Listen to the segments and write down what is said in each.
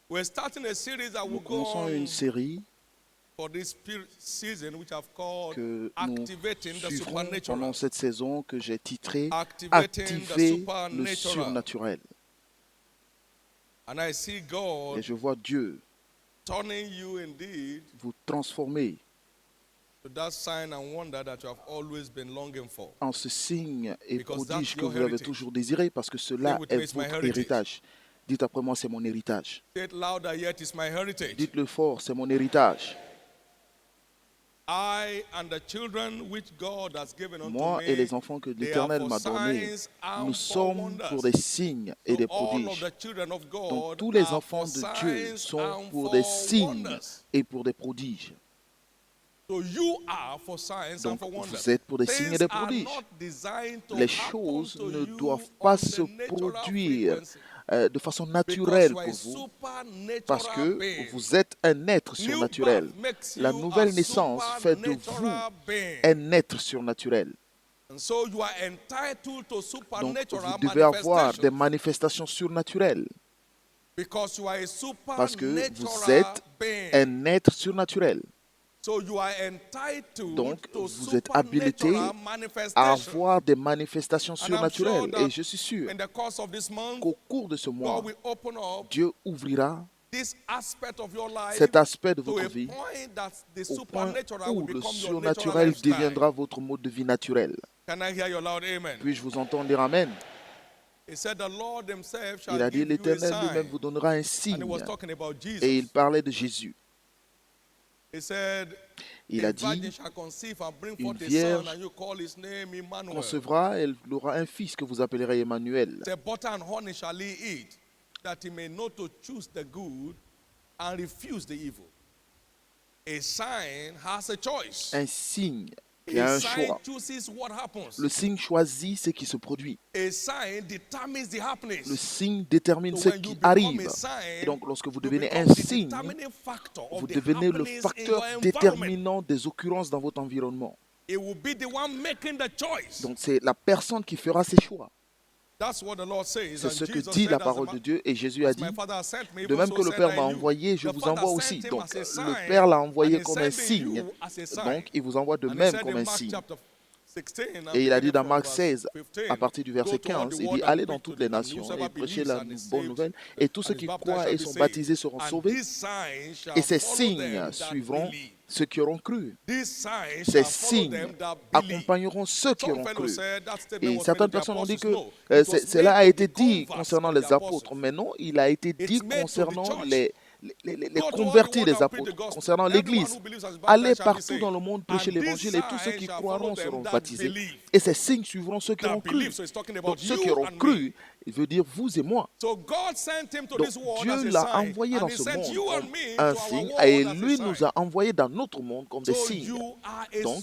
We're starting a series that Nous will go commençons une on série for this season, which I've called que nous Activating the suivrons pendant Supernatural. cette saison que j'ai titrée Activating the Activer le Supernatural. surnaturel. And I see Et God je vois Dieu turning you indeed vous transformer to that sign and wonder that you have always been longing for. en ce signe et Because prodige that's que your vous avez heritage. toujours désiré parce que cela Say with me, est it's my votre heritage. héritage. Dites après moi, c'est mon héritage. Say it louder, yet it's my heritage. Dites-le fort, c'est mon héritage. I and the children which God has given unto Moi et me, les enfants que they l'Éternel are m'a for donnés, signs and nous for sommes wonders. pour des signes et So des all of prodiges. the children of Donc God tous les are enfants for de Dieu signs sont and pour for des signes wonders. et pour des prodiges. So you are for signs and Donc for wonders. vous êtes pour des signes et Things des are prodiges. not designed to Les happen choses to ne you doivent on pas the se natural produire frequency, de façon because naturelle you are pour a vous parce supernatural que being. vous êtes un être New surnaturel. birth makes La you a nouvelle naissance fait de vous supernatural being. un être surnaturel. And so you are entitled to Donc supernatural vous devez avoir des manifestations manifestations surnaturelles because you are a parce que vous supernatural êtes being. un être surnaturel. So you are entitled Donc to vous êtes habilité supernatural à manifestations. avoir des manifestations And I'm sure surnaturelles. that Et je suis sûr in the course of this month, qu'au cours de ce mois, God will open up Dieu ouvrira this aspect of your life cet aspect de to votre a vie point that the au point supernatural où will le become your natural surnaturel lifestyle. deviendra votre mode de vie naturel. Can I hear your loud amen? Puis-je vous entendre dire Amen? He said the Lord himself Il shall a dit, give you a l'Éternel lui-même sign. vous donnera un And he signe. was talking about Jesus. Et il parlait de Jésus. He said, Il a a virgin dit, shall conceive and bring une forth a son, vierge and you call his name Emmanuel. concevra, elle aura un fils que vous appellerez Emmanuel. Say, butter and honey shall he eat, that he may know to choose the good and refuse the evil. A sign has a choice. Un signe qui a A un sign choix. chooses what happens. Le signe choisit ce qui se produit. A sign determines the Le happenings. signe détermine So ce when you qui become arrive. a sign, Et donc lorsque vous you devenez un become the signe, determining factor of vous the devenez le happenings in facteur your environment. déterminant des occurrences dans votre environnement. It will be the one making the choice. Donc c'est la personne qui fera ses choix. That's what the Lord says. C'est And ce que Jesus dit said, la as parole de Dieu. Et Jésus a as dit, my Father has sent me, de even même so que le send Père I m'a you. envoyé, je The vous Father envoie sent aussi. him Donc as a le sign, Père l'a and envoyé he's comme un sending signe. you as a sign. Donc il vous envoie de And he même said comme in un Mark signe. chapter 16, I'm Et il a dit beginning dans from Marc verse 16, 15, à partir du verset go to all 15, the il world dit, and allez preach dans to toutes les them, and nations whosoever et prêchez believes la and is bonne saved nouvelle. Et tous and ceux is qui baptized croient shall et be sont saved. baptisés seront And sauvés. these signs shall Et ces follow signes them that suivront believe. ceux qui auront cru. These signs Ces shall follow signes them that believe. accompagneront ceux qui Some auront fellows cru. said that statement Et was made certaines to the personnes ont dit apostles. que No, it was cela a made to été the dit converts concernant of les the apostles. apôtres, mais non, il a été dit It's made to the concernant church. les Go to all the convertis world des and preach the apôtres, gospel. concernant Everyone l'Église. who believes and is Allez baptized shall be partout saved. dans le monde, prêcher And these l'Évangile, et tous ceux signs qui shall croiront follow them seront that baptisés. believe. Et ces signes suivront ceux qui That auront cru. believe. So he's talking about Donc ceux you qui auront and me. cru, il veut dire vous et moi. So God sent him to Donc this world Dieu as a l'a sign, envoyé and dans he ce sent monde you comme and me un to our signe, world et as a lui nous sign. a envoyés dans notre monde comme des So signes. you are a Donc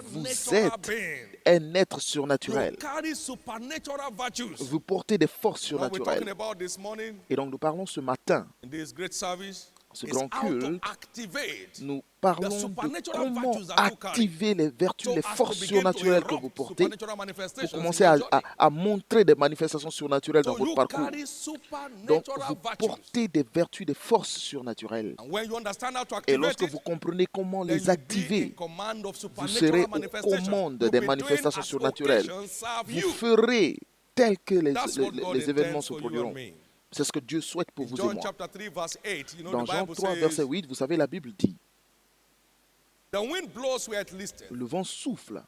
vous supernatural êtes being. un être You surnaturel. carry supernatural virtues. Vous portez des forces What we're talking surnaturelles. about this morning Et donc nous parlons ce matin, in this great service ce is grand how to culte, activate nous the parlons de supernatural comment virtues that you carry. activer les vertus, So les as forces to begin to surnaturelles que vous erupt portez supernatural pour manifestations in commencer your journey. à montrer des manifestations surnaturelles dans So votre you parcours. carry Donc supernatural vous virtues. portez des vertus, des forces surnaturelles. And when you understand how to Et activate lorsque it, vous comprenez comment then les you'll be in activer, command of vous serez supernatural aux manifestations. commandes You'll des be doing manifestations as surnaturelles. occasions serve Vous you. ferez tel que That's what God les événements intends se for you and produiront. me. C'est ce que Dieu souhaite pour In vous et John moi. chapter 3 verse 8, you know Dans the Jean Bible 3, verset says, 8, vous savez, la Bible dit, the wind blows where it listeth, le vent souffle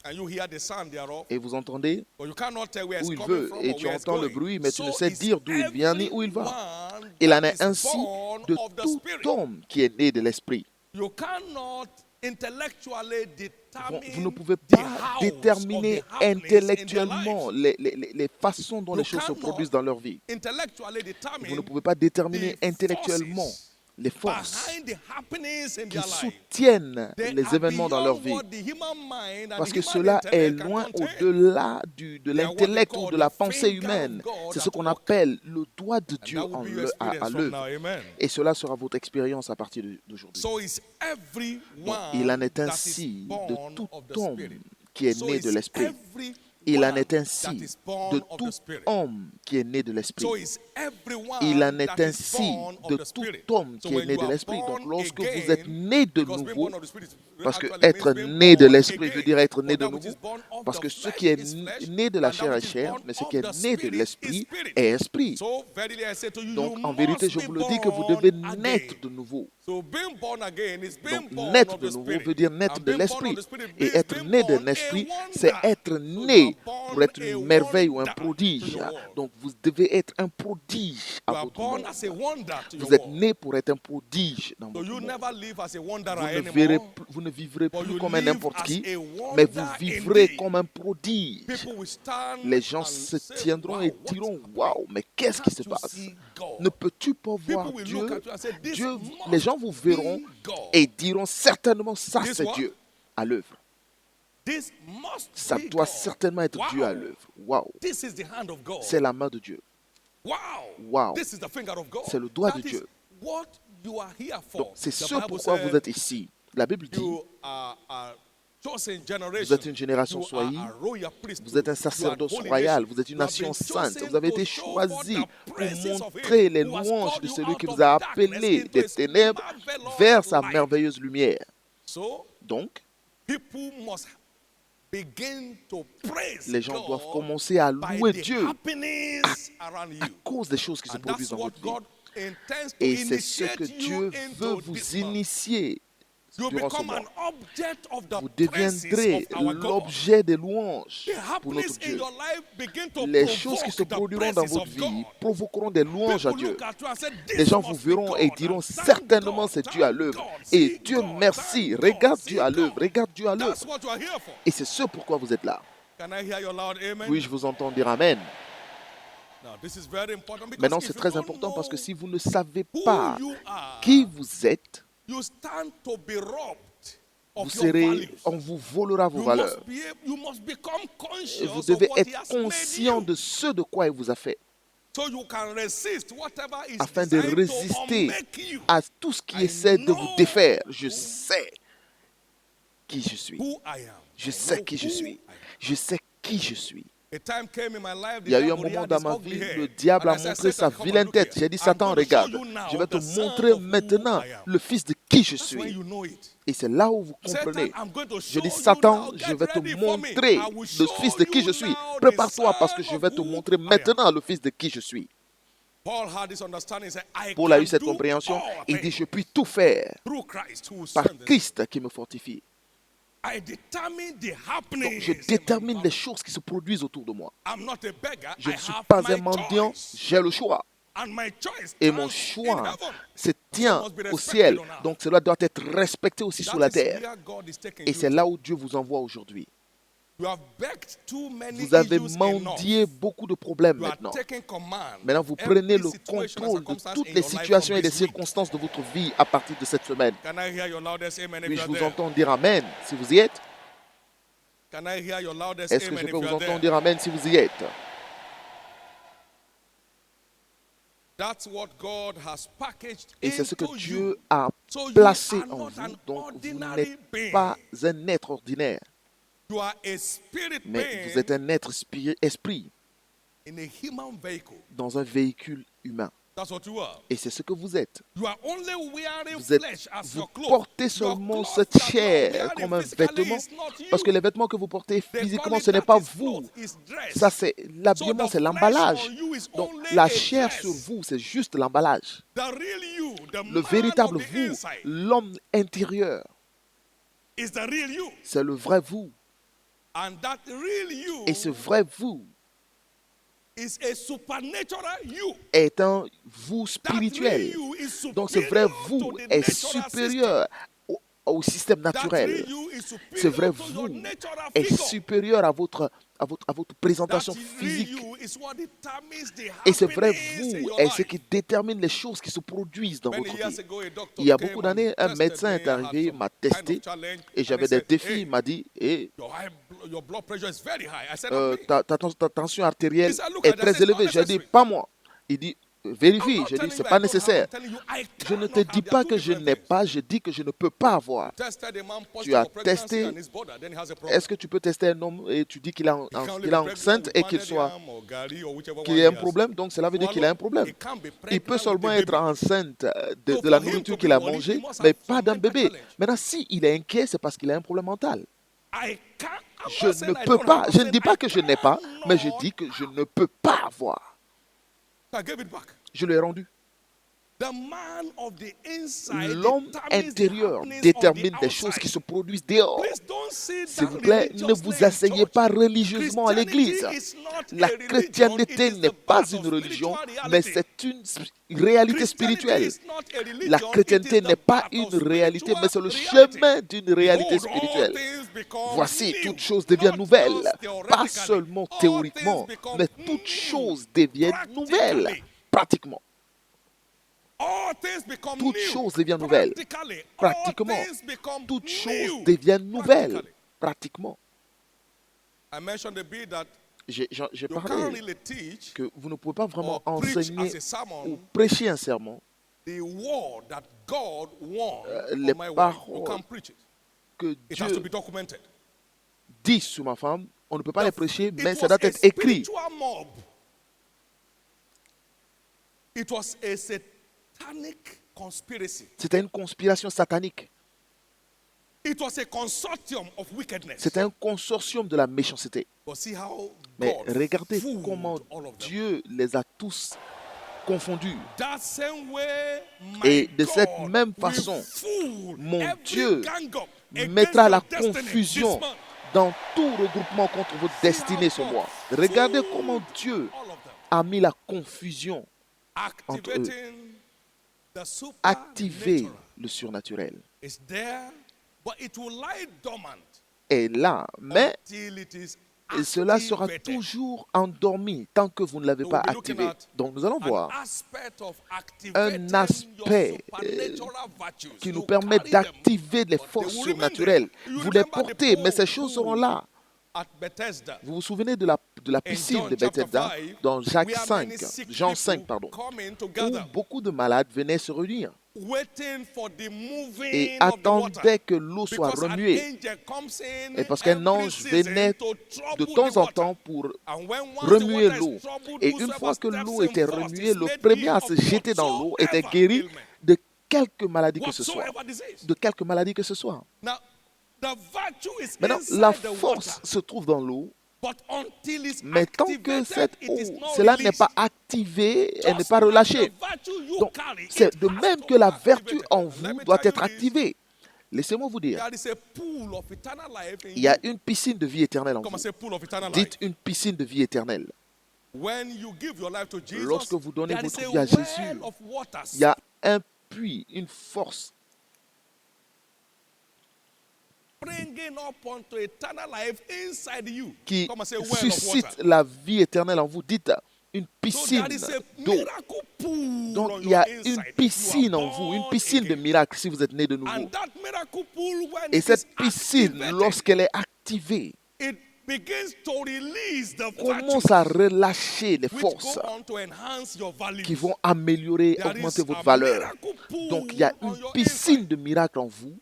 and you hear the sound thereof, et vous entendez but you cannot tell where it's où il coming veut from et or tu where it's entends le going. bruit, mais tu ne So sais is dire d'où il vient ni où il va. everyone Il en that est is ainsi born de of the tout Spirit. homme qui est né de l'Esprit. You cannot intellectually Vous ne determine pouvez the pas hows déterminer of the happenings in their intellectuellement lives. les façons dont You les choses se cannot produisent dans leur vie. intellectually Vous ne determine pouvez pas déterminer the intellectuellement forces les forces behind the happenings in qui their life. soutiennent They les are événements dans leur beyond vie. what the human mind and Parce the que human cela est intellect can loin contain. au-delà de They are what l'intellect they ou call de la the pensée finger of humaine. God C'est at ce qu'on work. appelle le doigt de And Dieu that will be your à experience from now. l'œuvre. Amen. Et cela sera votre expérience à partir d'aujourd'hui. So is Donc, il en everyone est that is ainsi born de tout of the homme Spirit. qui est So né de is l'Esprit. Il en est that ainsi is born de of the tout Spirit. homme qui est né de l'Esprit. So is everyone Il en est that is ainsi born of de the tout Spirit. homme So qui est when né you de are l'Esprit. Donc born lorsque vous êtes again, né de because being nouveau, born of the Spirit parce que actually être means being né de born l'Esprit veut again. dire être né For de that which nouveau, is born of parce the que ce flesh qui est is flesh, né de la and that chair est which is chair, born mais ce of qui est the né de Spirit is l'Esprit spirit. est esprit. So verily I say to you, Donc you en vérité, must je be vous le dis que vous born devez again. naître de nouveau. So being born again is being Donc born naître of de the nouveau Spirit. veut dire naître And de being born of l'Esprit. the Spirit Et is être being né de born a l'Esprit, c'est wonder. être So you né are pour born être a une merveille ou un wonder to prodige. your world. Donc vous devez être un prodige à You are votre born monde. as a wonder to your Vous êtes world. né pour être un prodige dans So votre you monde. never live as a wanderer Vous anymore, vous ne vivrez but plus you comme un live n'importe as qui, a mais vous wonder vivrez indeed. comme un prodige. People will stand Les gens and se say, tiendront wow, et what's diront, happening? waouh, mais qu'est-ce qui se Can't you passe? see God? Ne peux-tu pas voir People will Dieu? look at you and say, this Dieu, les gens must vous verront be God. et diront certainement, ça This c'est what? Dieu à l'œuvre. This must Ça be doit God. certainement être Dieu à Wow. l'œuvre. Waouh, This is the hand of God. c'est la main de Dieu. Wow. Wow. This is the finger of God. C'est le doigt de That is Dieu. what you are here Donc for. c'est The ce Bible pourquoi vous said, êtes ici. La Bible dit, you are a chosen vous generation. êtes une génération You choisie, are a royal priesthood. vous êtes un You are a sacerdoce holy royal, nation. vous êtes une You have nation been sainte, chosen vous avez to été show forth choisi the pour praises of montrer him les who has louanges called de you celui out qui of vous a darkness appelé into des his ténèbres marvelous vers sa light. merveilleuse lumière. So Donc, people must begin to praise les gens doivent God commencer à by louer the Dieu happenings around à you. cause des choses qui se And that's produisent dans what votre vie. God intends to Et c'est ce que initiate Dieu you veut into vous this month. initier You durant ce become mois. an object of the Vous praises deviendrez of our God. l'objet des louanges The pour notre happenings in Dieu. your life begin to Les choses qui se provoke the produiront dans praises votre of vie God. provoqueront des louanges à People Dieu. look at you and say, Les this gens vous must be verront et God. diront And thank certainement God, c'est Dieu à thank l'œuvre. God, Et see Dieu God, merci, thank regarde God, Dieu see à l'œuvre, God. regarde Dieu à l'œuvre. That's what you are here for. Et c'est ce pourquoi vous êtes là. Can I hear your loud amen? Puis-je vous entendre dire Amen? Now, this is very important because Maintenant, if c'est you très don't important parce que know si vous ne savez who pas you are, qui vous êtes, you stand to be robbed vous of your serez, values. on vous volera vos You valeurs. you must become Et conscious vous of devez what he être has made conscient you. de ce de quoi il vous a fait, So you can resist whatever is afin de designed to résister unmake you. à tout ce qui I essaie de vous know défaire. Je sais qui je suis. Who I am. Je I sais know qui je who suis. I am. Je sais qui je suis. A time came in my life, the Il y a eu un devil moment had dans his ma ugly vie, head. le diable And a I said, montré sa Satan, come and vilaine look tête. here. J'ai dit, I'm Satan, going to show regarde, you now je vais te the son montrer of who maintenant I am. le fils de qui je That's when suis. you know it. Et c'est là où vous Satan, comprenez. I'm going to Je show dis, you Satan, now. je Get vais te ready for me. montrer I will le show fils de qui you je suis. now the Prépare-toi parce que son je of vais te who montrer I am. maintenant le fils de qui je suis. Paul had this understanding. He said, I Paul a eu can cette do compréhension. all Il dit, things je puis tout faire through Christ who par strengthens me. Christ qui me fortifie. I determine the Donc, happenings. je in my détermine life. les choses qui se produisent autour de moi. I'm not a beggar. Je I ne suis have pas my un mendiant, choice. j'ai le choix. And my choice Et mon stands in choix heaven. se tient must be au respected ciel. on earth. Donc cela doit être respecté aussi sur That la is terre. where God is taking Et you c'est to. là où Dieu vous envoie aujourd'hui. You have begged too many Vous avez issues mendié enough. beaucoup de problèmes You are maintenant. taking command Maintenant, of vous prenez every le situation and contrôle de circumstance toutes in les your life situations from et les this week. circonstances de votre vie à partir de cette semaine. Can I hear your loudest amen if Puis-je you are vous there? entendre dire Amen si vous y êtes? Can I hear your loudest Est-ce que amen je if peux you vous are entendre there? dire Amen si vous y êtes? That's what God has packaged Et c'est ce que into you. Dieu a So you placé are en not vous. an Donc, vous ordinary n'êtes being. pas un être ordinaire, You are a spirit mais being vous êtes un être esprit in a human vehicle. dans un véhicule humain. That's what you are. Et c'est ce que vous êtes. You are only wearing Vous, êtes, flesh as vous your clothes. portez Your seulement clothes cette that you are chair wearing comme un physically vêtement, is not you. parce que les vêtements que vous portez They physiquement, call it ce n'est that pas is vous. clothes, is dress. Ça, c'est l'habillement, So c'est the l'emballage. flesh on you is Donc, only la a chair dress. sur vous, c'est juste l'emballage. The real you, the Le man véritable of the vous, inside, l'homme intérieur, is the real you. c'est le vrai vous. And that real you Et ce vrai vous is a supernatural you. est un vous That real spirituel. you is Donc, ce vrai superior vous to the est natural supérieur au système system. That naturel. real you is Ce vrai superior to your vous natural est figure. supérieur à votre présentation That real physique. you is what determines the Et ce vrai happenings in vous your est ce life. qui détermine les choses qui se produisent dans Many votre years vie. ago, a doctor Il y a came beaucoup and d'années, un tested médecin me. est I had arrivé, some m'a kind of testé challenge, et and j'avais he des said, défis. "Hey, Il m'a dit, hey, your blood pressure is very high." I said, "Not me." ta tension artérielle He said, "Look est at that. très It's élevée. J'ai dit, unnecessary. pas moi. Il dit, vérifie. I'm not Je dis, telling ce you n'est I pas don't have, nécessaire. I'm telling you I Je ne te cannot dis have. They are pas two que je different n'ai things. pas, je dis que je ne peux pas avoir. Tested a man Tu positive as for pregnancy testé. and his brother, then he has a problem. Est-ce que tu peux tester un homme et tu dis qu'il est He can't only qu'il be est pregnant enceinte with et qu'il pounded soit yam or gari or whichever qu'il one ait un he has problème, donc cela veut dire qu'il a un problème. swallowed. He can't be Il peut pregnant with seulement the être baby. enceinte So de la for him nourriture to qu'il be a worried, he mangée, must mais have pas some d'un mental bébé. challenge. Maintenant, s'il est inquiet, c'est parce qu'il a un problème mental. I can't. I'm Je not saying ne I peux don't pas, have. I'm je ne saying dis pas I que je n'ai pas, mais je cannot. dis que je ne peux pas avoir. I gave it back. Je l'ai rendu. The man of the inside L'homme determines the intérieur happenings on the détermine des choses qui outside. se produisent dehors. Please don't sit S'il down vous plaît, ne religiously vous in asseyez church. pas religieusement à l'église. Christianity is not La a religion, chrétienté it is n'est the pas birth une of religion, spiritual mais reality. c'est une réalité Christianity spirituelle. is not a religion, La it chrétienté is the n'est pas birth une of réalité, mais c'est le spiritual reality. chemin d'une réalité Behold, all spirituelle. things become Voici, new. toutes choses deviennent Not nouvelles, just pas theoretically. seulement All théoriquement, things become mais toutes new choses deviennent nouvelles, practically. pratiquement. All things become Toutes new choses deviennent nouvelles, practically. pratiquement. All things become Toutes choses new deviennent nouvelles, practically. pratiquement. I mentioned a bit that J'ai you can't parlé really teach que vous ne pouvez pas vraiment or preach enseigner as a sermon ou prêcher un sermon the word that God won les on my wife. You paroles can't preach it. que It has to Dieu be documented. dit sur ma femme. On ne peut pas les prêcher, It mais ça was doit a être écrit. spiritual mob. It was a satanic conspiracy. C'était une conspiration satanique. It was a consortium of wickedness. C'était un consortium de la méchanceté. But see how Mais God regardez fooled comment all of them. Dieu les a tous confondus. That same way, Et my de cette God même will façon, fool mon every Dieu gang up against mettra your la destiny confusion this month. dans tout regroupement contre votre destinée ce mois. Regardez comment Dieu All of them. a mis la confusion entre eux. Activating the Activer supernatural le surnaturel. is there, but it will lie dormant est là, mais till it is cela sera activated. toujours endormi tant que vous ne l'avez So pas we'll be looking activé. at Donc nous allons An voir aspect of un activating aspect your supernatural virtues. qui nous You permet carry them, d'activer les but they forces will remain surnaturelles. there. You Vous les remember the portez, mais ces pool choses seront là. at Bethesda. Vous vous souvenez de la In piscine John de chapter Bethesda 5, dans Jacques where 5, many sick Jean 5, people pardon, coming où together, beaucoup de malades venaient se réunir waiting for the moving et of the water. attendaient que l'eau soit Because an remuée. angel comes in Et parce qu'un every ange season venait to de trouble temps the en water. temps pour And when once the remuer water is l'eau. troubled, Et une whosoever fois que steps l'eau in était first remuée, is le made premier à healed se of jeter dans l'eau était whatsoever guéri ailment, de quelque maladie que ce soit. whatsoever disease. De quelque maladie que ce soit. Now, the virtue is Maintenant, inside la the force water, se trouve dans l'eau, but until it's mais tant que activated, cette it eau, is not cela n'est released. pas activé, elle n'est Just pas like relâchée. the virtue you Donc, carry, c'est it de has même to que la be vertu activated. en Let vous me doit tell être you this. activée. Laissez-moi vous dire, There is a pool of eternal life in il y a you. une piscine de vie éternelle en Come and vous. say pool of eternal Dites life. une piscine de vie éternelle. When you give your life to Jesus, Lorsque vous donnez there is votre a vie à well Jésus, of water il y a un puits, une force springing up onto eternal life inside you. qui Come and say well of suscite water. la vie éternelle en vous. Dites une So piscine there is a d'eau. miracle pool Donc on il y a your une inside if you piscine are en vous, une born piscine de again. miracles si vous êtes né de nouveau. And that miracle pool, when Et it cette is piscine, activated, lorsqu'elle est activée, it begins to release the commence virtues à relâcher les which forces go on to enhance your values. qui vont améliorer, There augmenter is votre a valeur. miracle pool Donc il y a on une your piscine inside. de miracles en vous,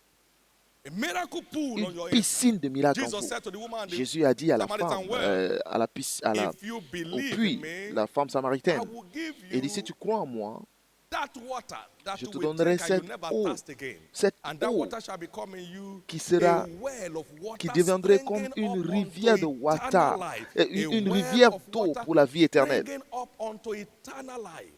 A miracle pool on une your inside. piscine de miracles en Jesus vous. said to the woman, Jésus a dit à la Samaritan femme, well, if you au believe in puits, me, la femme I samaritaine, will give il dit, si you tu crois en moi, that water that je you te will donnerai drink and you cette never eau, thirst again. cette And that eau water shall become in you qui sera, a well of water qui deviendrait comme springing une up rivière de unto water, eternal life. une A rivière well of d'eau water pour la vie éternelle. springing up unto eternal life.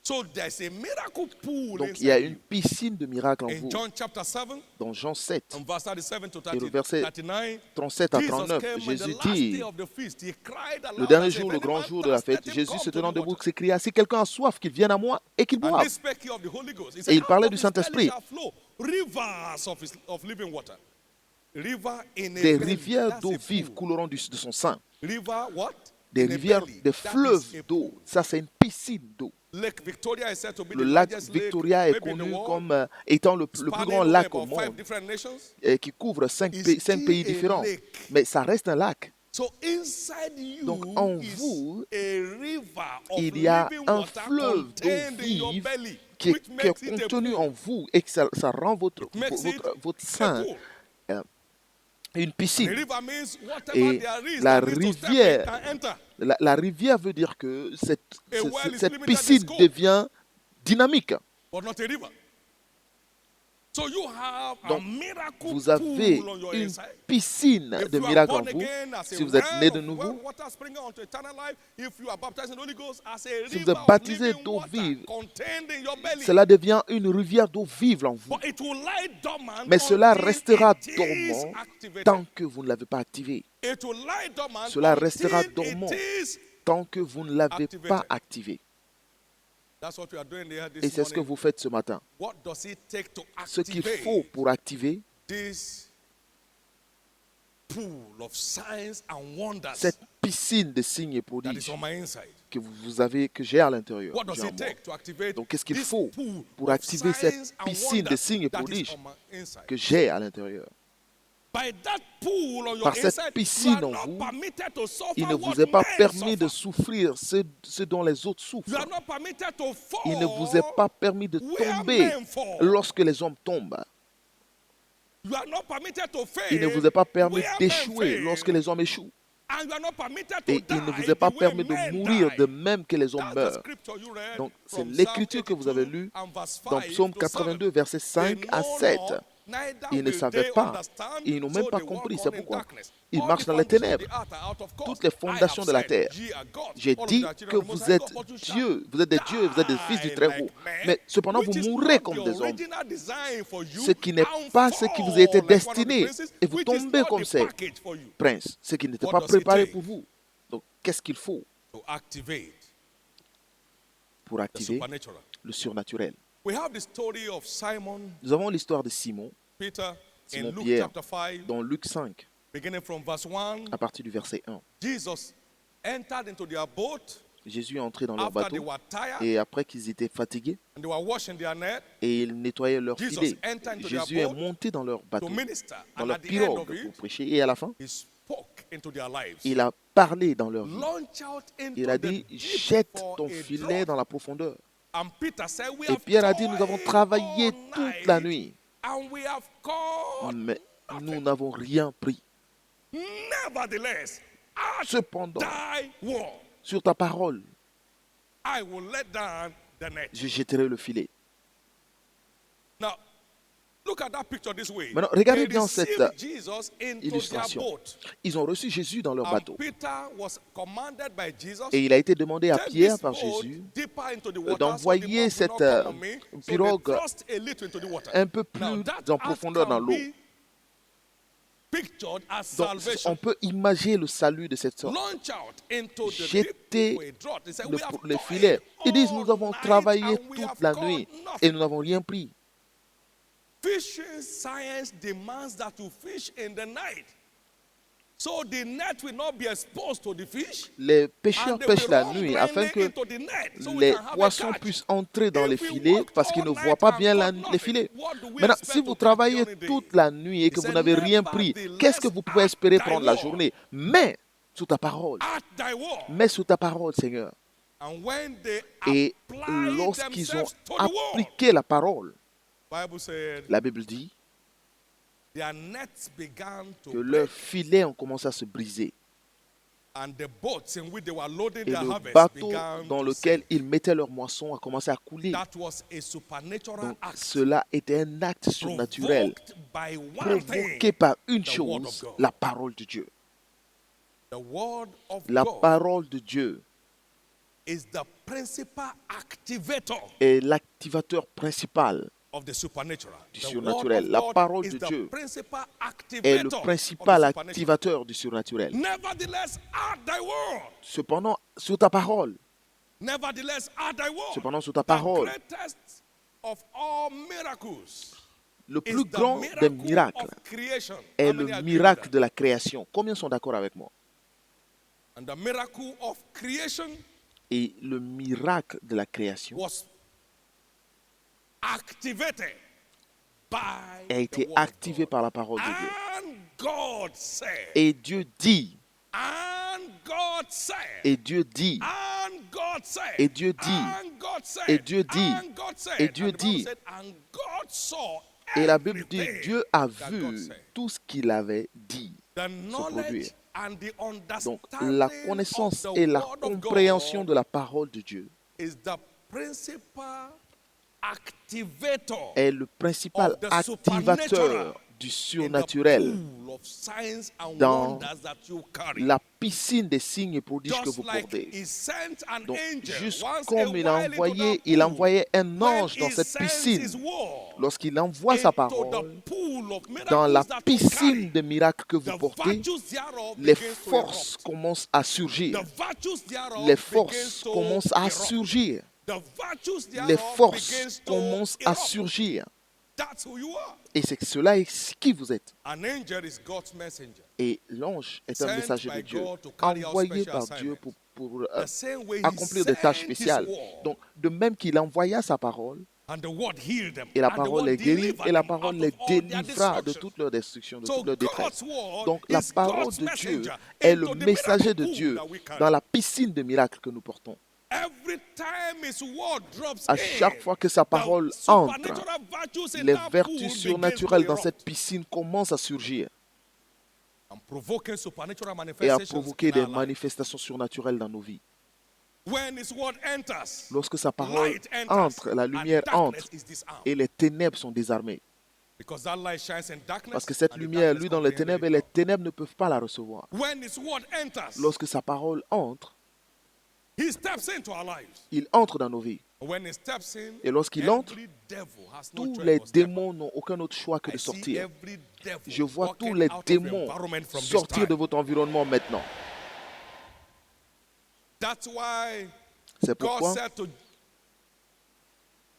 So there's a miracle pool Donc il y a inside une you. piscine de miracles en In vous. John chapter 7, Dans Jean 7, from verse 37 to et le verset 39, 37 à Jesus 39, came on the Jésus last day dit, of the feast. He cried le aloud dernier and said, jour, "If le grand anyone jour de la thirst, fête, let him Jésus come se to the tenant debout water." s'écria, si quelqu'un a soif, qu'il vienne à moi et qu'il And boive. this spake he of the Holy Ghost. He Et said, il parlait "Out du of his belly Saint-Esprit. shall flow rivers of living water." River in a Des belly, rivières that's d'eau a vive pool. couleront de son sein. River what? Des In a rivières, belly, des that is fleuves a d'eau. pool. Ça, c'est une piscine d'eau. Lake Victoria is said to be Le the lac largest Victoria est lake maybe in the connu world, comme étant le plus spanning grand over lac au about 5 monde different nations. et qui couvre cinq It's pays still a différents. lake. Mais ça reste un lac. So So inside you Donc, en is vous, a river of il y a living un water fleuve d'eau contained in your vive belly, qui which est makes it a contenu pool. en vous et que ça rend votre Makes it a sein pool. une And a piscine. river means whatever Et there is la that needs to step in rivière, can enter. la rivière veut dire que A well is cette limited in piscine scope, devient dynamique. but not a river. So you have a Donc, miracle vous avez pool on your une inside. piscine If de you are miracles en born vous. again as Si a vous êtes né well de of nouveau, water springing onto eternal life, if you are baptized in the Holy Ghost as a si vous river êtes of baptisé living d'eau water vive, contained in your belly. cela devient une rivière d'eau vive en vous. But it will lie dormant Mais cela until restera it is dormant activated. tant que vous ne l'avez pas activé. It will lie dormant Cela until restera it dormant is. tant que vous ne l'avez Activated. pas activé. That's what we are doing there Et this c'est ce que morning. vous faites ce matin. What does it take to Ce qu'il activate faut pour activer this pool of signs and wonders cette piscine de signes et that prodiges is on my inside? que j'ai à l'intérieur. What does j'ai en it moi. take to activate Donc, qu'est-ce qu'il this faut pool pour of activer signs cette and piscine de wonders signes et that is prodiges on my inside? que j'ai à l'intérieur? By that pool on your Par cette inside, piscine you en are vous, not permitted to suffer Il ne what vous est pas men permis de suffer. souffrir ce dont les autres You souffrent. are not permitted to fall Il ne vous est pas permis de where tomber men fall. lorsque les hommes tombent. You are not permitted to fail Il ne vous est pas permis where men d'échouer fail. lorsque les hommes échouent. And you are not permitted to Et il ne die vous est pas the way permis de men mourir die. de même que les hommes That's the meurent. scripture you read Donc, c'est from l'écriture que Psalm vous avez 82 lue and verse dans 5 Psaume to 82, 7. versets 5 They à know 7. not, neither Ils ne will savaient they pas. understand, Ils n'ont so même pas they walk compris. on C'est in pourquoi darkness. ils All marchent the dans les foundations of ténèbres. the earth are out of course. Toutes les I fondations have de la said, terre. ye are gods. J'ai All of dit you are children que of the Most vous High êtes God, but you shall Dieu, vous êtes des dieux, vous êtes des fils du die Très-Haut. like men, Mais cependant, vous which is mourrez not comme the des hommes. original design for you, Ce qui n'est and pas ce qui vous a été fall like one of the destiné. princes, Et vous which is tombez not comme the ces package for you. princes, ce qui n'était What pas does it préparé take? pour vous. Donc, qu'est-ce qu'il faut To activate pour the activer supernatural. le surnaturel? We have the story of Simon Nous avons l'histoire de Simon Peter in Simon Luke Pierre. chapter 5, dans Luc 5, beginning from verse 1. à partir du verset 1. Jesus entered into their boat Jésus est entré dans leur after they bateau were tired et après qu'ils étaient fatigués and they were washing their net et ils nettoyaient leur Jesus filet, entered into Jésus their est boat monté dans leur to bateau, minister. dans And leur at the end of pirogue pour it, prêcher et à la fin, he spoke into their lives. il a parlé dans leur vie. Launch out into Il a the dit, deep jette for ton a filet draught. dans la profondeur. And Peter said, we Et have Pierre a dit, nous avons toiled travaillé all toute la night nuit, and we have caught mais nothing. nous n'avons rien pris. Nevertheless, at Cependant, thy word, sur ta parole, I will let down the net. je jetterai le filet. Now, look at that picture this way. Maintenant, regardez They bien received cette Jesus into illustration. their boat. Ils ont reçu Jésus dans leur And bateau. Peter was commanded by Jesus, Et il a été demandé à take Pierre this par boat Jésus deeper into the water, d'envoyer so the boat will cette, not come on me. So they pirogue thrust a little into the water. un peu Now, plus that en act profondeur dans can l'eau. be pictured as Donc, salvation. on peut imaginer le salut de cette sorte. Launch out into the Jeter deep for a draught. They say, we have les toiled filets. Ils disent, nous all avons night travaillé and we toute have la caught nuit nothing. et nous n'avons rien pris. Fishing science demands that you fish in the night. So the net will not be exposed to the fish. Les pêcheurs And they pêchent will la run nuit afin blindly que into the net, so we les can have a poissons catch. puissent entrer dans les If we filets worked parce qu'ils all ne night voient pas and bien caught les nothing, filets. what do we Maintenant, expect si to vous catch travaillez during the day? toute la nuit et que He vous said, n'avez rien pris, qu'est-ce que vous pouvez espérer Nevertheless, prendre la at thy journée? Mais sous ta parole, At thy word. mais sous ta parole, Seigneur. And when they Et applied lorsqu'ils ont themselves to the word, appliqué la parole, Bible said, la Bible dit their nets began to que break, leurs filets ont commencé à se briser. and the boats in which they were loading Et their le harvest bateau began dans to lequel sink. ils mettaient leur moisson a commencé à couler. That was a supernatural Donc, act cela était un acte surnaturel provoked by one provoqué thing, par une the word of chose, God. la parole de Dieu. The word of La God parole de Dieu is the principal activator est l'activateur principal of the supernatural. du The surnaturel. word of La God parole is de the Dieu principal est activator le of the principal supernatural. activateur du surnaturel. Nevertheless, at thy word. Cependant, sur ta parole, Nevertheless, at thy word. cependant, sur ta The parole, greatest of all miracles le is plus the grand des miracles of creation. est How le many agree with miracle that? de la création. Combien sont d'accord avec moi? And the miracle of creation Et le miracle de la création was activated by a été the word of activé God. par la parole de Dieu. And God said, Et Dieu dit, And God said. Et Dieu dit. And God said. Et Dieu dit. And God said. Et Dieu dit. And God said. Et Dieu And the Bible dit. said, and God saw Et la Bible dit, everything Dieu a that God vu said. tout ce qu'il avait dit The se produire. knowledge and the Donc, understanding la of connaissance the et la word of compréhension God de la parole de Dieu is the principal activator est le principal of the activateur supernatural du in the surnaturel pool of signs and dans wonders that you carry. la piscine des signes et prodiges que Just vous like portez. he sent an Donc, angel juste once comme a il a while into envoyé, the il pool, envoyait un when ange dans he cette sends piscine, his word lorsqu'il envoie sa into the parole pool of dans la miracles that you piscine carry, de miracles que vous the portez, virtues thereof les begins to forces erupt. commencent à surgir. The virtues thereof Les begins forces to commencent à erupt. surgir. The virtues Les thereof forces begins to commencent à erupt. surgir. That's who you are. Et c'est que cela est qui vous êtes. An angel is God's messenger. Et l'ange est un Sent messager by de Dieu, God to carry out envoyé special par Dieu assignments. pour The same way he accomplir des tâches sent his spéciales. word, Donc, de même qu'il envoya sa parole, and the word healed them, et la and the parole word les guérit, delivered et la them parole out les of all their délivra de destructions. toute leur destruction, de So toute leur détresse. God's word Donc, la is parole God's de Dieu messenger est le into the messager miracle de pool Dieu that we carry. dans la piscine de miracles que nous portons. Every time his word drops À in, chaque fois que sa parole the entre, supernatural virtues in les that vertus pool surnaturelles begins dans to cette erupt piscine commencent à surgir and provoking supernatural et à manifestations provoquer in des our life. manifestations surnaturelles dans nos vies. When his word enters, Lorsque sa parole light enters, entre, la and lumière darkness entre is disarmed. et les ténèbres sont désarmées. Because that light shines in darkness, Parce que cette and the lumière, darkness lui, dans les comprehended ténèbres, et it les not. ténèbres ne peuvent pas la recevoir. When his word enters, Lorsque sa parole entre, he steps into our lives. il entre dans nos vies. When he steps in, Et lorsqu'il entre, every devil has no tous choice les but step out. démons n'ont aucun autre choix que I de see sortir. every devil Je vois tous walking les out of démons environment from this sortir de time. votre environnement maintenant. That's why C'est God pourquoi said to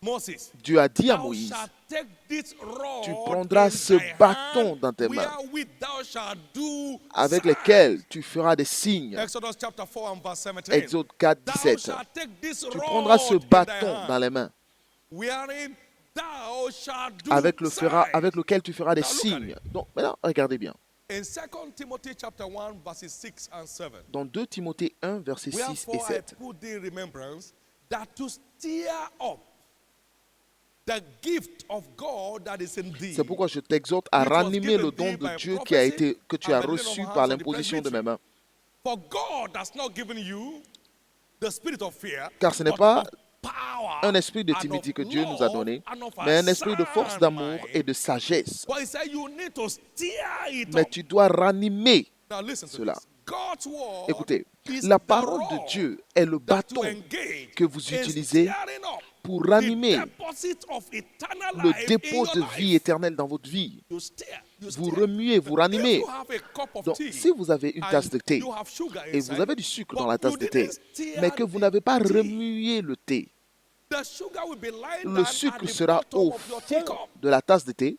Moses, Dieu a dit à thou Moïse, shalt take this rod tu prendras in ce thy bâton hand, dans tes mains, wherewith thou shalt do avec signs. lesquels tu feras des signes. Exodus chapter 4 and verse 17. Exode 4, Thou 17. shalt take this Tu rod prendras ce in thy bâton hand, dans les mains, wherein thou shalt do avec signs. lequel tu feras des Now look at signes. it. Donc maintenant, regardez bien. In 2 Timothy chapter 1 verses 6 and 7. Dans 2 Timothée 1, versets 6 et Wherefore I 7. put thee in remembrance that to stir up the gift of God that is in thee. C'est pourquoi je t'exhorte à Which was ranimer given le thee don de by Dieu prophecy que tu as and by laying reçu on hands par of the l'imposition de mes presbytery. mains. For God has not given you the spirit of fear, Car ce n'est but pas of power un esprit de and timidité of que Dieu nous a love donné, and of a mais un esprit de force, sound d'amour mind. et de sagesse. But he said you need to stir it Mais up. tu dois ranimer Now listen to cela. this. God's word Écoutez, is la the parole de rod Dieu est le that bâton you engage que vous in utilisez stirring up pour the ranimer deposit of eternal le life in dépôt your de life. vie éternelle dans votre vie. You stir, you Vous stir. remuez, vous If ranimez. you have a cup of Donc, tea si vous avez une tasse de and thé you have sugar et inside, vous avez du sucre dans but la tasse you de thé, didn't stir mais que vous the n'avez pas tea, remué le thé, the sugar will be lying le down sucre at the sera bottom au of your fond teacup, de la tasse de thé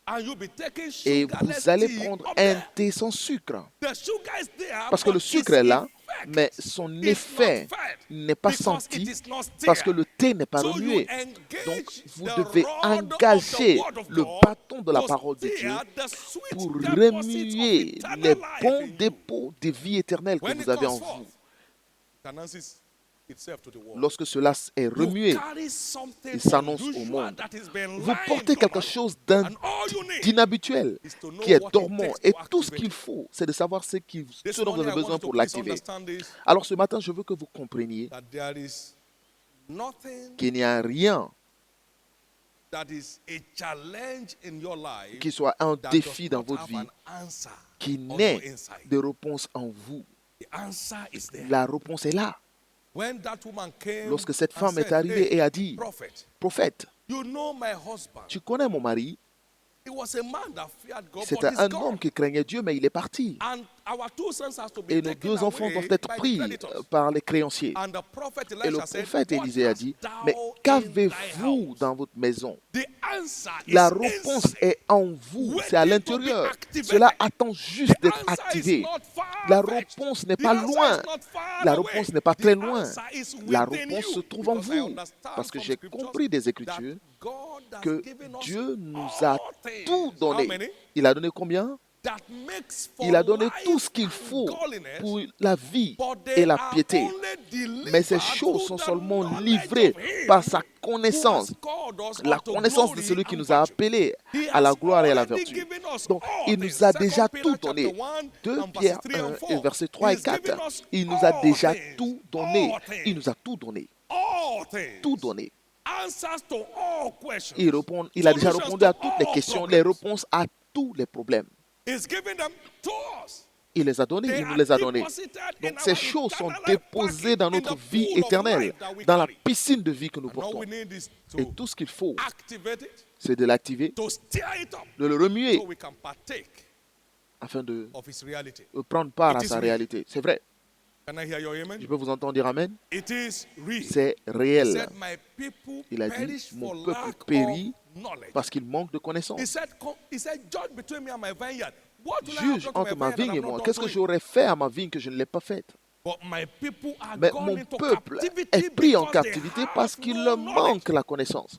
and you'll be taking et sugarless vous allez tea prendre up un there. thé sans sucre. The sugar is there, Parce que le but sucre its est là, effect mais son is effet not felt n'est pas because senti it is not parce que stirred. le thé n'est pas So you remué. engage Donc, vous the devez rod of engager the word of le God bâton de la to parole de Dieu stir the sweet pour deposits of remuer eternal les life bons in you. dépôts de vie éternelle que When vous it avez comes en forth, vous. it announces itself to the world. Lorsque cela est You remué, carry something il s'annonce au unusual monde. that has been Vous lying portez quelque dormant, chose and all you need d'inhabituel is to know qui est what it dormant. takes Et to tout ce activate qu'il it. faut, c'est de savoir ce This dont vous morning, avez I besoin want you to pour please l'activer. understand this, Alors ce matin, je veux que vous compreniez that there is nothing qu'il n'y a rien that is a challenge in your life qui soit un that défi does dans not votre have vie an answer qui on n'ait your inside. de réponse en vous. The answer is there. La réponse est là. When that woman came Lorsque cette and femme est said, arrivée "Hey, et a dit, prophet, prophète, you know my husband. tu connais mon mari, He was a man that feared God, but c'était he's un gone. homme qui craignait Dieu, mais il est parti. And our two sons has to be Et nos taken deux enfants away doivent être by the pris creditors. par les créanciers. And the prophet Et le Elisha said, prophète "What Élisée a hast dit, thou mais in thy qu'avez-vous house?" dans votre maison? The answer La is réponse inside. est en vous, c'est à Waiting to be l'intérieur. activated. Cela attend juste The d'être answer is activé. not far La fetched. réponse n'est The pas answer loin. is not far La away. réponse n'est pas The très loin. answer is La within réponse you. se trouve en Because I vous. understand Parce que from j'ai scriptures compris des that Écritures God has que given us Dieu nous all a things. tout How donné. many? Il a donné combien? that makes for Il a donné life tout ce qu'il and faut godliness, pour la vie but et they la are piété. only Mais ces delivered choses sont through the seulement knowledge livrées of him par sa who connaissance, has called us la unto connaissance de glory celui qui and nous a virtue. appelés He à la has gloire et à la already vertu. given us Donc, all il nous things. a 2 déjà Peter tout chapter donné. 1 2 and verses Pierre 3 and 1, 4. versets 3 et He's given 4. us Il nous a all déjà things. tout donné. All things. Il nous a tout donné. All things. Tout donné. Answers to all questions. Il a déjà Solutions répondu to à toutes les all questions, problems. les réponses à tous les problèmes. He's given them to us. Il les a donnés, They il nous are les a donnés. deposited in Donc our ces choses sont eternal life déposées dans package, in notre the vie pool of éternelle, life that we dans la carry. piscine de vie que nous And all portons. we need is Et to tout ce qu'il faut, activate it, c'est de l'activer, to stir it up, de le remuer, so we can partake afin de of His reality. prendre part à It is sa real. réalité. C'est vrai. Can I hear your Je amen? peux vous entendre dire Amen. It is real. C'est He réel. said, "My people Il a dit, perish for mon peuple lack périt of knowledge." parce qu'il manque de He connaissance. said, "Judge between me and my vineyard. What will I have Juge done to entre my ma vineyard that vigne et I've moi. not Qu'est-ce que done? j'aurais fait à ma vigne que je ne l'ai pas faite? But my people are Mais gone mon into peuple captivity est pris en because they captivité have parce qu'il no leur knowledge." manque la connaissance.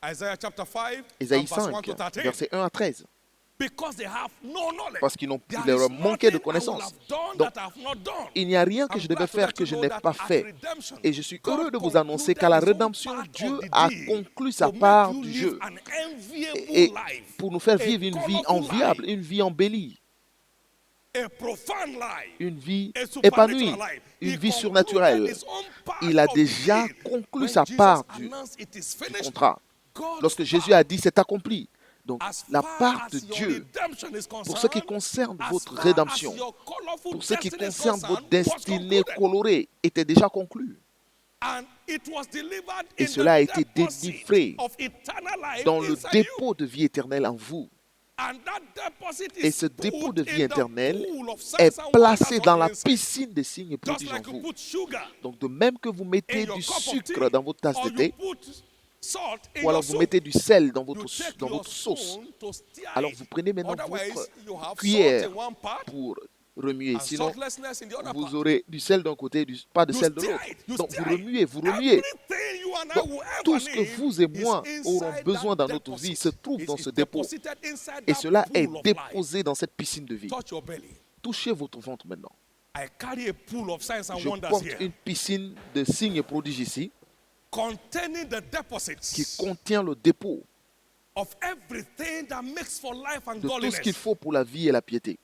Isaiah chapter 5, Ésaïe and verse 1 5, to 13. versets 1 à 13. Because they have no knowledge. Parce qu'ils There leur is manquait de nothing I will connaissance. have done Donc, that I have not done. il n'y a rien que I'm je devais glad to faire let que you je know n'ai that pas at fait. redemption, Et je suis God heureux de vous annoncer concluded qu'à la his own rédemption, part Dieu of the a deal conclu sa to make part you du live jeu. an enviable Et life, pour nous faire a vivre une vie colorful enviable, life, une vie embellie, a profound life, une vie a épanouie, supernatural life. une He vie concluded surnaturelle. his own part Il a of the déjà deal. conclu When sa Jesus part du announced it is finished, contrat. God's Lorsque Jésus part, a dit c'est accompli. Donc as la far part as de your Dieu, redemption is pour ce qui concerned, concerne as votre far rédemption, as your colorful pour ce qui destiny is concerne votre concerned, was destinée concluded. colorée, était déjà conclu. And it was delivered Et in cela a the été deposit délivré of eternal life dans le inside you. dépôt de vie éternelle en vous. And that deposit Et is ce dépôt put de vie in the éternelle pool of signs est and placé wonders dans on la the inside. piscine des signes et Just prodiges en like you vous. put sugar Donc de même que vous in mettez your du cup of sucre tea, dans votre tasse or de you thé, put salt in ou your alors vous soup, mettez du sel dans you votre, take dans your votre sauce, spoon to stir alors it. vous prenez maintenant Otherwise, votre you have cuillère salt in one part pour remuer. and Sinon, saltlessness in the other vous part. aurez du sel d'un côté, pas de You sel de stir l'autre. it, you Donc vous stir it. remuez, vous remuez. Everything you and I Donc, will ever tout ce que need vous et is moi aurons inside besoin that dans notre deposit. vie se trouve dans It's ce dépôt. deposited inside Et that cela est pool of life. déposé dans cette piscine de vie. Touch your belly. Touchez votre ventre maintenant. I carry a pool of signs and Je wonders porte here, une piscine de signes et prodiges ici containing the qui deposits contient le dépôt of everything that makes for life and de tout ce godliness. qu'il faut pour la vie et la piété.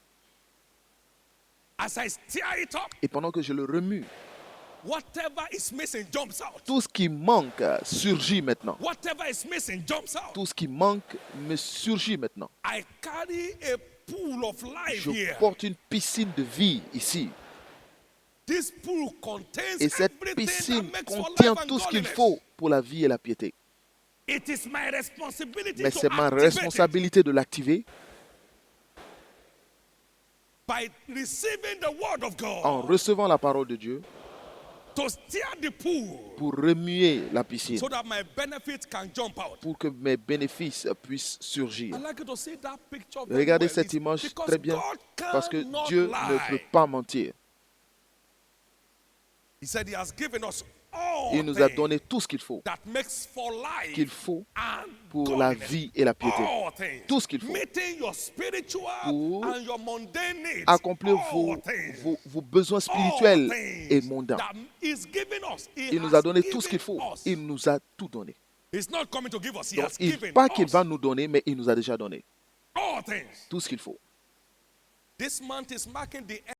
As I stir it up, Et pendant que je le remue, whatever is missing jumps out. tout ce qui manque surgit maintenant. Whatever is missing jumps out. Tout ce qui manque me surgit maintenant. I carry a pool of life Je here. porte une piscine de vie ici. This pool contains Et cette everything piscine that makes for contient life and tout ce qu'il godliness. faut pour la vie et la piété. It is my responsibility Mais to c'est ma activate responsabilité de l'activer it by receiving the word of en God recevant la parole de Dieu to stir the pool pour remuer la piscine, so that my benefit can jump out. pour que mes bénéfices puissent surgir. I like you to see that picture very Regardez well. cette It's image because très bien God parce que cannot Dieu lie. ne peut pas mentir. He said he has given us all Il nous a things donné tout ce qu'il faut, that makes for life qu'il faut and pour la godliness. vie et la piété. All things. Tout ce qu'il faut Meeting your spiritual pour and your mundane needs. accomplir All things. vos besoins All spirituels things et mondains. that he's given us. He Il nous has a donné tout given ce qu'il faut. us. Il nous a tout donné. He's not coming to give us. He Donc, has given pas qu'il us va nous donner, mais il nous a déjà donné all things. tout ce qu'il faut. This month is marking the